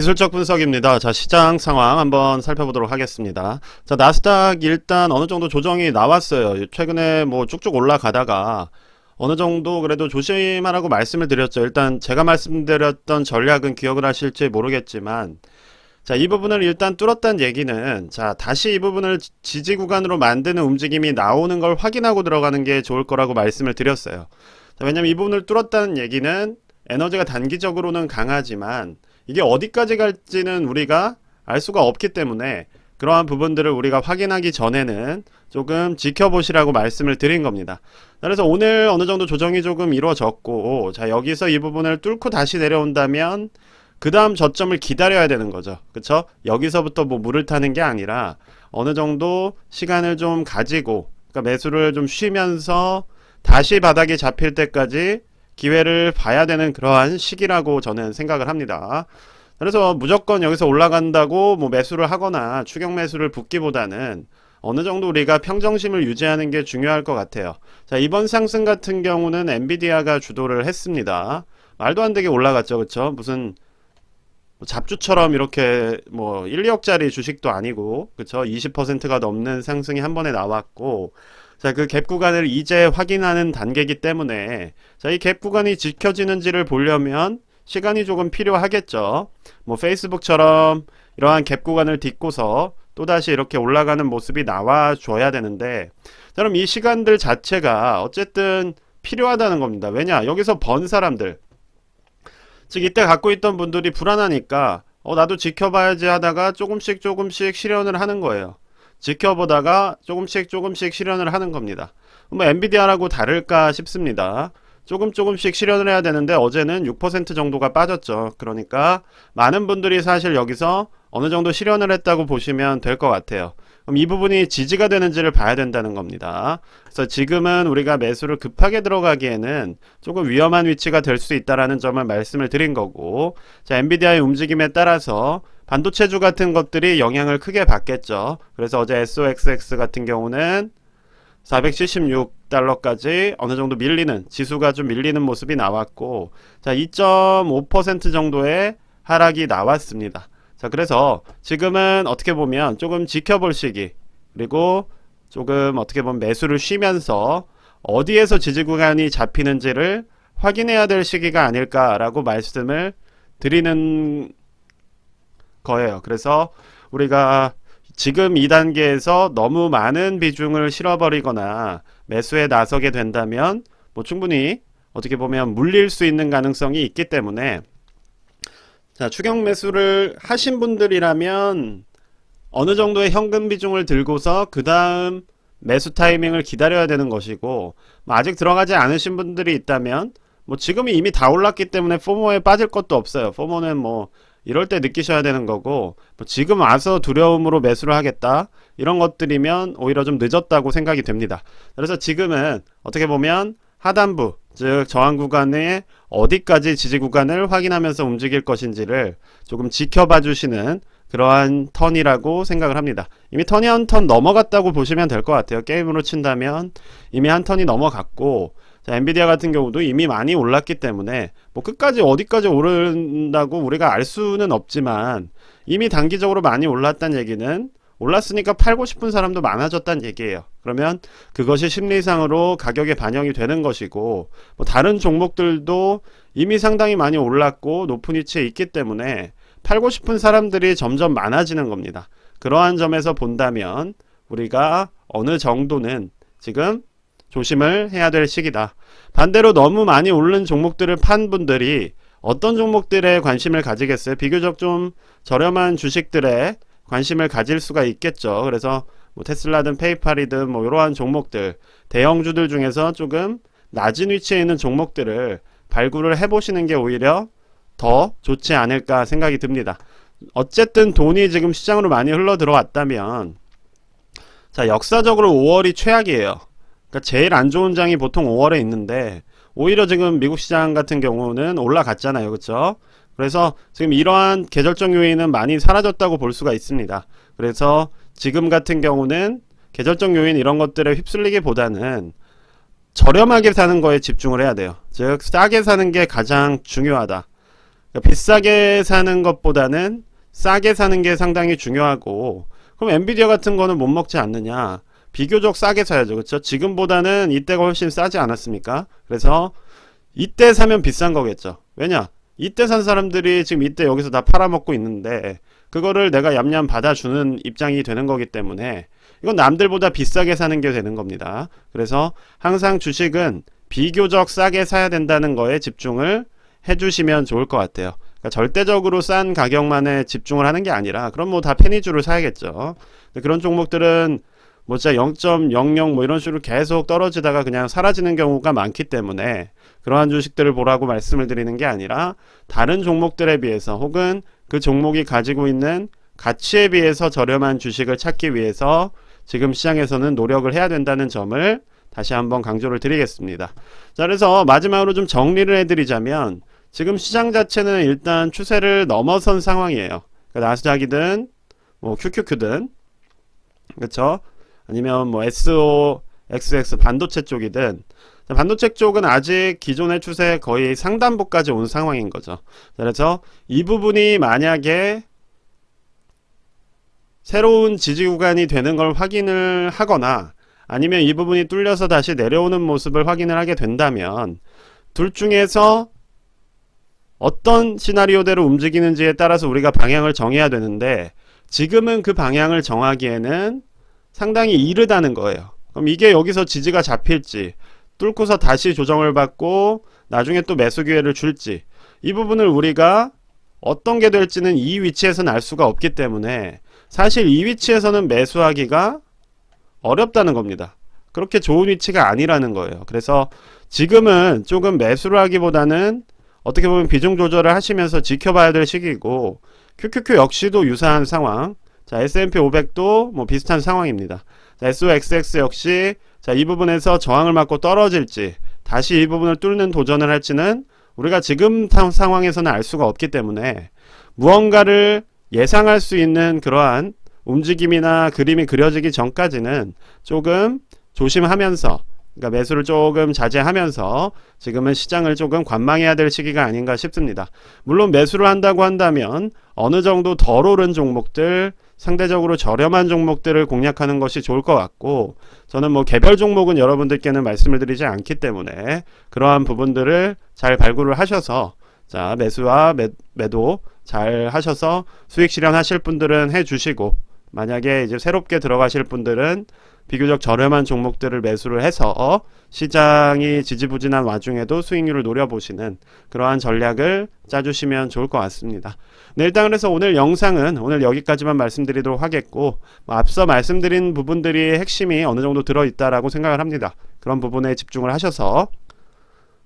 기술적 분석입니다. 자, 시장 상황 한번 살펴보도록 하겠습니다. 자, 나스닥 일단 어느 정도 조정이 나왔어요. 최근에 뭐 쭉쭉 올라가다가 어느 정도 그래도 조심하라고 말씀을 드렸죠. 일단 제가 말씀드렸던 전략은 기억을 하실지 모르겠지만, 자, 이 부분을 일단 뚫었다는 얘기는, 자, 다시 이 부분을 지지 구간으로 만드는 움직임이 나오는 걸 확인하고 들어가는 게 좋을 거라고 말씀을 드렸어요. 자, 왜냐면 이 부분을 뚫었다는 얘기는 에너지가 단기적으로는 강하지만 이게 어디까지 갈지는 우리가 알 수가 없기 때문에 그러한 부분들을 우리가 확인하기 전에는 조금 지켜보시라고 말씀을 드린 겁니다. 그래서 오늘 어느 정도 조정이 조금 이루어졌고, 자, 여기서 이 부분을 뚫고 다시 내려온다면 그 다음 저점을 기다려야 되는 거죠. 그쵸? 여기서부터 뭐 물을 타는 게 아니라 어느 정도 시간을 좀 가지고, 그러니까 매수를 좀 쉬면서 다시 바닥에 잡힐 때까지 기회를 봐야 되는 그러한 시기라고 저는 생각을 합니다. 그래서 무조건 여기서 올라간다고 뭐 매수를 하거나 추격 매수를 붙기보다는 어느 정도 우리가 평정심을 유지하는 게 중요할 것 같아요. 자, 이번 상승 같은 경우는 엔비디아가 주도를 했습니다. 말도 안 되게 올라갔죠. 그쵸? 무슨 잡주처럼 이렇게 뭐 1, 2억짜리 주식도 아니고, 그쵸? 20%가 넘는 상승이 한 번에 나왔고, 자, 그 갭 구간을 이제 확인하는 단계이기 때문에, 자, 이 갭 구간이 지켜지는지를 보려면 시간이 조금 필요하겠죠. 뭐 페이스북처럼 이러한 갭 구간을 딛고서 또다시 이렇게 올라가는 모습이 나와줘야 되는데, 자, 그럼 이 시간들 자체가 어쨌든 필요하다는 겁니다. 왜냐? 여기서 번 사람들, 즉 이때 갖고 있던 분들이 불안하니까 나도 지켜봐야지 하다가 조금씩 실현을 하는 거예요. 지켜보다가 조금씩 실현을 하는 겁니다. 뭐 엔비디아라고 다를까 싶습니다. 조금씩 실현을 해야 되는데 어제는 6% 정도가 빠졌죠. 그러니까 많은 분들이 사실 여기서 어느 정도 실현을 했다고 보시면 될 것 같아요. 그럼 이 부분이 지지가 되는지를 봐야 된다는 겁니다. 그래서 지금은 우리가 매수를 급하게 들어가기에는 조금 위험한 위치가 될 수 있다는 점을 말씀을 드린 거고, 자, 엔비디아의 움직임에 따라서 반도체주 같은 것들이 영향을 크게 받겠죠. 그래서 어제 SOXX 같은 경우는 476달러까지 어느 정도 밀리는, 지수가 좀 밀리는 모습이 나왔고, 자, 2.5% 정도의 하락이 나왔습니다. 자, 그래서 지금은 어떻게 보면 조금 지켜볼 시기, 그리고 조금 어떻게 보면 매수를 쉬면서 어디에서 지지 구간이 잡히는지를 확인해야 될 시기가 아닐까라고 말씀을 드리는 거예요. 그래서 우리가 지금 이 단계에서 너무 많은 비중을 실어버리거나 매수에 나서게 된다면 뭐 충분히 어떻게 보면 물릴 수 있는 가능성이 있기 때문에, 자, 추격 매수를 하신 분들이라면 어느 정도의 현금 비중을 들고서 그 다음 매수 타이밍을 기다려야 되는 것이고, 뭐 아직 들어가지 않으신 분들이 있다면 뭐 지금이 이미 다 올랐기 때문에 포모에 빠질 것도 없어요. 포모는 뭐 이럴 때 느끼셔야 되는 거고, 뭐 지금 와서 두려움으로 매수를 하겠다 이런 것들이면 오히려 좀 늦었다고 생각이 됩니다. 그래서 지금은 어떻게 보면 하단부, 즉 저항 구간의 어디까지 지지 구간을 확인하면서 움직일 것인지를 조금 지켜봐 주시는 그러한 턴이라고 생각을 합니다. 이미 턴이 한 턴 넘어갔다고 보시면 될 것 같아요. 게임으로 친다면 이미 한 턴이 넘어갔고, 자, 엔비디아 같은 경우도 이미 많이 올랐기 때문에 뭐 끝까지 어디까지 오른다고 우리가 알 수는 없지만 이미 단기적으로 많이 올랐다는 얘기는 올랐으니까 팔고 싶은 사람도 많아졌다는 얘기예요. 그러면 그것이 심리상으로 가격에 반영이 되는 것이고, 뭐 다른 종목들도 이미 상당히 많이 올랐고 높은 위치에 있기 때문에 팔고 싶은 사람들이 점점 많아지는 겁니다. 그러한 점에서 본다면 우리가 어느 정도는 지금 조심을 해야 될 시기다. 반대로 너무 많이 오른 종목들을 판 분들이 어떤 종목들에 관심을 가지겠어요? 비교적 좀 저렴한 주식들에 관심을 가질 수가 있겠죠. 그래서 뭐 테슬라든 페이팔이든 뭐 이러한 종목들, 대형주들 중에서 조금 낮은 위치에 있는 종목들을 발굴을 해보시는 게 오히려 더 좋지 않을까 생각이 듭니다. 어쨌든 돈이 지금 시장으로 많이 흘러 들어왔다면, 자, 역사적으로 5월이 최악이에요. 그러니까 제일 안 좋은 장이 보통 5월에 있는데 오히려 지금 미국 시장 같은 경우는 올라갔잖아요. 그렇죠? 그래서 지금 이러한 계절적 요인은 많이 사라졌다고 볼 수가 있습니다. 그래서 지금 같은 경우는 계절적 요인 이런 것들에 휩쓸리기보다는 저렴하게 사는 거에 집중을 해야 돼요. 즉 싸게 사는 게 가장 중요하다. 그러니까 비싸게 사는 것보다는 싸게 사는 게 상당히 중요하고, 그럼 엔비디아 같은 거는 못 먹지 않느냐? 비교적 싸게 사야죠. 그렇죠? 지금보다는 이때가 훨씬 싸지 않았습니까? 그래서 이때 사면 비싼 거겠죠. 왜냐? 이때 산 사람들이 지금 이때 여기서 다 팔아먹고 있는데 그거를 내가 얌얌 받아주는 입장이 되는 거기 때문에 이건 남들보다 비싸게 사는 게 되는 겁니다. 그래서 항상 주식은 비교적 싸게 사야 된다는 거에 집중을 해주시면 좋을 것 같아요. 그러니까 절대적으로 싼 가격만에 집중을 하는 게 아니라 그럼 뭐 다 페니주를 사야겠죠. 그런 종목들은 뭐 진짜 0.00 뭐 이런 식으로 계속 떨어지다가 그냥 사라지는 경우가 많기 때문에 그러한 주식들을 보라고 말씀을 드리는 게 아니라 다른 종목들에 비해서 혹은 그 종목이 가지고 있는 가치에 비해서 저렴한 주식을 찾기 위해서 지금 시장에서는 노력을 해야 된다는 점을 다시 한번 강조를 드리겠습니다. 자, 그래서 마지막으로 좀 정리를 해드리자면 지금 시장 자체는 일단 추세를 넘어선 상황이에요. 그러니까 나스닥이든 뭐 QQQ든 그렇죠? 아니면 뭐 SOXX 반도체 쪽이든 반도체 쪽은 아직 기존의 추세 거의 상단부까지 온 상황인 거죠. 그래서 이 부분이 만약에 새로운 지지 구간이 되는 걸 확인을 하거나 아니면 이 부분이 뚫려서 다시 내려오는 모습을 확인을 하게 된다면 둘 중에서 어떤 시나리오대로 움직이는지에 따라서 우리가 방향을 정해야 되는데 지금은 그 방향을 정하기에는 상당히 이르다는 거예요. 그럼 이게 여기서 지지가 잡힐지 뚫고서 다시 조정을 받고 나중에 또 매수 기회를 줄지 이 부분을 우리가 어떤 게 될지는 이 위치에서는 알 수가 없기 때문에 사실 이 위치에서는 매수하기가 어렵다는 겁니다. 그렇게 좋은 위치가 아니라는 거예요. 그래서 지금은 조금 매수를 하기보다는 어떻게 보면 비중 조절을 하시면서 지켜봐야 될 시기고 QQQ 역시도 유사한 상황. 자, S&P 500도 뭐 비슷한 상황입니다. 자, SOXX 역시 자, 이 부분에서 저항을 맞고 떨어질지 다시 이 부분을 뚫는 도전을 할지는 우리가 지금 상황에서는 알 수가 없기 때문에 무언가를 예상할 수 있는 그러한 움직임이나 그림이 그려지기 전까지는 조금 조심하면서 그러니까 매수를 조금 자제하면서 지금은 시장을 조금 관망해야 될 시기가 아닌가 싶습니다. 물론 매수를 한다고 한다면 어느 정도 덜 오른 종목들 상대적으로 저렴한 종목들을 공략하는 것이 좋을 것 같고 저는 뭐 개별 종목은 여러분들께는 말씀을 드리지 않기 때문에 그러한 부분들을 잘 발굴을 하셔서 자 매수와 매도 잘 하셔서 수익 실현하실 분들은 해주시고 만약에 이제 새롭게 들어가실 분들은 비교적 저렴한 종목들을 매수를 해서 시장이 지지부진한 와중에도 수익률을 노려보시는 그러한 전략을 짜주시면 좋을 것 같습니다. 네, 일단 그래서 오늘 영상은 오늘 여기까지만 말씀드리도록 하겠고 앞서 말씀드린 부분들이 핵심이 어느 정도 들어있다라고 생각을 합니다. 그런 부분에 집중을 하셔서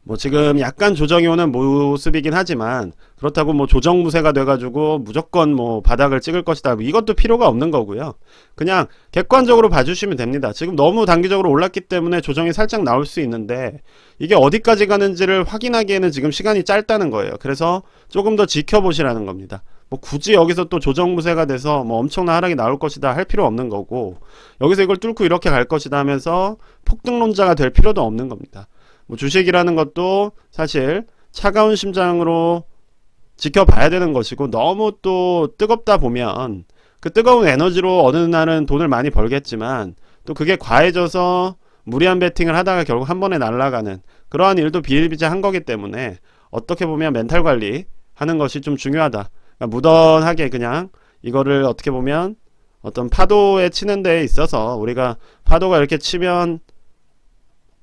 뭐 지금 약간 조정이 오는 모습이긴 하지만 그렇다고 뭐 조정무세가 돼가지고 무조건 뭐 바닥을 찍을 것이다 이것도 필요가 없는 거고요. 그냥 객관적으로 봐주시면 됩니다. 지금 너무 단기적으로 올랐기 때문에 조정이 살짝 나올 수 있는데 이게 어디까지 가는지를 확인하기에는 지금 시간이 짧다는 거예요. 그래서 조금 더 지켜보시라는 겁니다. 뭐 굳이 여기서 또 조정무세가 돼서 뭐 엄청난 하락이 나올 것이다 할 필요 없는 거고 여기서 이걸 뚫고 이렇게 갈 것이다 하면서 폭등론자가 될 필요도 없는 겁니다. 뭐 주식이라는 것도 사실 차가운 심장으로 지켜봐야 되는 것이고 너무 또 뜨겁다 보면 그 뜨거운 에너지로 어느 날은 돈을 많이 벌겠지만 또 그게 과해져서 무리한 베팅을 하다가 결국 한 번에 날아가는 그러한 일도 비일비재한 거기 때문에 어떻게 보면 멘탈 관리 하는 것이 좀 중요하다. 그러니까 무던하게 그냥 이거를 어떻게 보면 어떤 파도에 치는 데에 있어서 우리가 파도가 이렇게 치면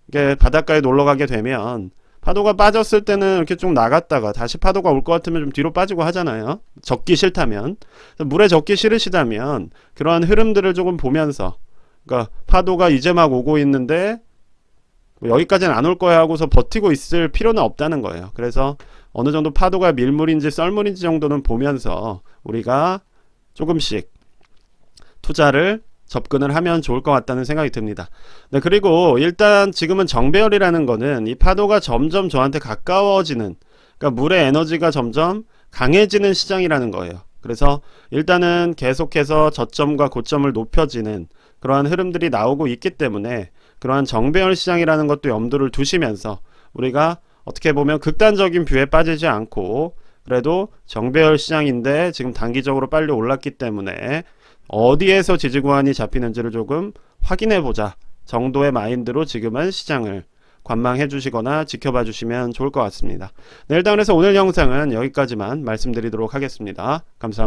이게 바닷가에 놀러 가게 되면 파도가 빠졌을 때는 이렇게 좀 나갔다가 다시 파도가 올 것 같으면 좀 뒤로 빠지고 하잖아요. 젖기 싫다면. 물에 젖기 싫으시다면 그러한 흐름들을 조금 보면서 그러니까 파도가 이제 막 오고 있는데 뭐 여기까지는 안 올 거야 하고서 버티고 있을 필요는 없다는 거예요. 그래서 어느 정도 파도가 밀물인지 썰물인지 정도는 보면서 우리가 조금씩 투자를 접근을 하면 좋을 것 같다는 생각이 듭니다. 네, 그리고 일단 지금은 정배열이라는 거는 이 파도가 점점 저한테 가까워지는 그러니까 물의 에너지가 점점 강해지는 시장이라는 거예요. 그래서 일단은 계속해서 저점과 고점을 높여지는 그러한 흐름들이 나오고 있기 때문에 그러한 정배열 시장이라는 것도 염두를 두시면서 우리가 어떻게 보면 극단적인 뷰에 빠지지 않고 그래도 정배열 시장인데 지금 단기적으로 빨리 올랐기 때문에 어디에서 지지 구간이 잡히는지를 조금 확인해 보자 정도의 마인드로 지금은 시장을 관망해 주시거나 지켜봐 주시면 좋을 것 같습니다. 네, 일단 그래서 오늘 영상은 여기까지만 말씀드리도록 하겠습니다. 감사합니다.